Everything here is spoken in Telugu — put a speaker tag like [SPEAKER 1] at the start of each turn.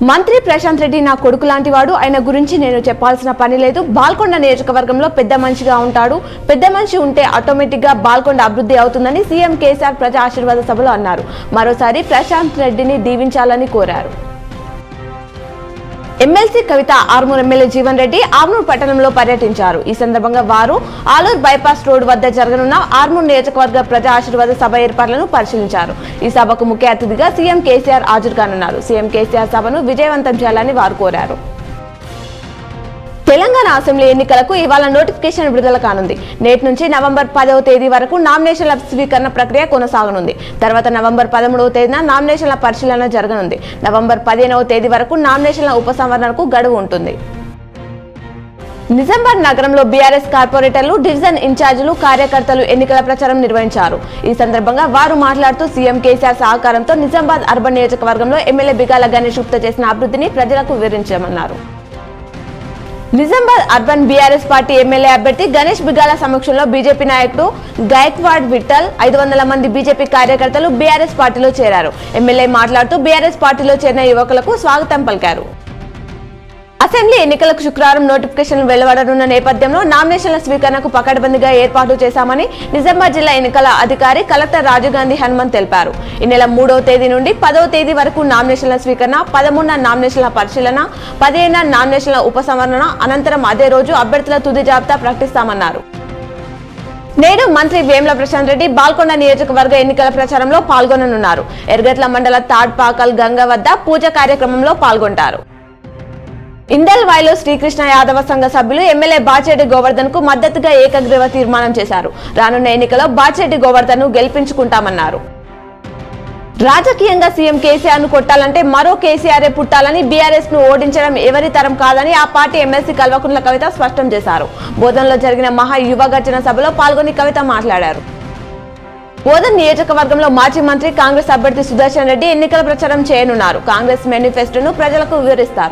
[SPEAKER 1] మంత్రి ప్రశాంత్ రెడ్డి నా కొడుకు లాంటి వాడు. ఆయన గురించి నేను చెప్పాల్సిన పని లేదు. బాల్కొండ నియోజకవర్గంలో పెద్ద మనిషిగా ఉంటాడు. పెద్ద మనిషి ఉంటే ఆటోమేటిక్ గా బాల్కొండ అభివృద్ధి అవుతుందని సీఎం కేసీఆర్ ప్రజా ఆశీర్వాద సభలో అన్నారు. మరోసారి ప్రశాంత్ రెడ్డిని దీవించాలని కోరారు. ఎమ్మెల్సీ కవిత ఆర్మూర్ ఎమ్మెల్యే జీవన్ రెడ్డి ఆర్మూర్ పట్టణంలో పర్యటించారు. ఈ సందర్భంగా వారు ఆలూరు బైపాస్ రోడ్ వద్ద జరగనున్న ఆర్మూర్ నియోజకవర్గ ప్రజా ఆశీర్వాద సభ ఏర్పాట్లను పరిశీలించారు. ఈ సభకు ముఖ్య అతిథిగా సీఎం కేసీఆర్ హాజరుకానున్నారు. సీఎం కేసీఆర్ సభను విజయవంతం చేయాలని వారు కోరారు. తెలంగాణ అసెంబ్లీ ఎన్నికలకు ఇవాళ నోటిఫికేషన్ విడుదల కానుంది. నేటి నుంచి నవంబర్ 10వ తేదీ వరకు నామినేషన్ల స్వీకరణ ప్రక్రియ కొనసాగనుంది. తర్వాత నవంబర్ 13వ తేదీన నామినేషన్ల పరిశీలన జరగనుంది. నవంబర్ 15వ తేదీ వరకు నామినేషన్ల ఉపసంహరణకు గడువు ఉంటుంది. నిజామాబాద్ నగరంలో బీఆర్ఎస్ కార్పొరేటర్లు, డివిజన్ ఇన్ఛార్జీలు, కార్యకర్తలు ఎన్నికల ప్రచారం నిర్వహించారు. ఈ సందర్భంగా వారు మాట్లాడుతూ సీఎం కేసీఆర్ సహకారంతో నిజామాబాద్ అర్బన్ నియోజకవర్గంలో ఎమ్మెల్యే బిగాల గణేష్ గుప్తా చేసిన అభివృద్ధిని ప్రజలకు వివరించామన్నారు. Nizamabad urban BRS party MLA అభ్యర్థి గణేష్ బిగాల సమక్షంలో బీజేపీ నాయకుడు గాయక్వాడ్ విఠల్ 500 మంది బీజేపీ కార్యకర్తలు బీఆర్ఎస్ పార్టీలో చేరారు. ఎమ్మెల్యే మాట్లాడుతూ బీఆర్ఎస్ పార్టీలో చేరిన యువకులకు స్వాగతం పలికారు. అసెంబ్లీ ఎన్నికలకు శుక్రవారం నోటిఫికేషన్ వెలువడనున్న నేపథ్యంలో నామినేషన్ల స్వీకరణకు పకడ్బందీగా ఏర్పాటు చేశామని నిజామాబాద్ జిల్లా ఎన్నికల అధికారి కలెక్టర్ రాజీవ్ గాంధీ హనుమంత్ తెలిపారు. ఈ నెల 3వ తేదీ నుండి 10వ తేదీ వరకు నామినేషన్ల స్వీకరణ, 13న నామినేషన్ల పరిశీలన, 15న నామినేషన్ల ఉపసంహరణ అనంతరం అదే రోజు అభ్యర్థుల తుది జాబితా ప్రకటిస్తామన్నారు. నేడు మంత్రి వేముల ప్రశాంత్ రెడ్డి బాల్కొండ నియోజకవర్గ ఎన్నికల ప్రచారంలో పాల్గొననున్నారు. ఎర్గట్ల మండల తాడ్పాకల్ గంగ వద్ద పూజ కార్యక్రమంలో పాల్గొంటారు. ఇందల్వాయిలో శ్రీకృష్ణ యాదవ సంఘ సభ్యులు ఎమ్మెల్యే బాచెట్టి గోవర్ధన్ కు మద్దతుగా ఏకగ్రీవ తీర్మానం చేశారు. రానున్న ఎన్నికలో బాచెట్టి గోవర్ధన్ ను గెలిపించుకుంటామన్నారు. రాజకీయంగా సీఎం కేసీఆర్ ను కొట్టాలంటే మరో కేసీఆర్ పుట్టాలని, బీఆర్ఎస్ ను ఓడించడం ఎవరి తరం కాదని ఆ పార్టీ ఎమ్మెల్సీ కల్వకుంట్ల కవిత స్పష్టం చేశారు. బోధనలో జరిగిన మహా యువ గర్జన సభలో పాల్గొని కవిత మాట్లాడారు. బోధన్ నియోజకవర్గంలో మాజీ మంత్రి కాంగ్రెస్ అభ్యర్థి సుదర్శన్ రెడ్డి ఎన్నికల ప్రచారం చేయనున్నారు. కాంగ్రెస్ మేనిఫెస్టోను ప్రజలకు వివరిస్తారు.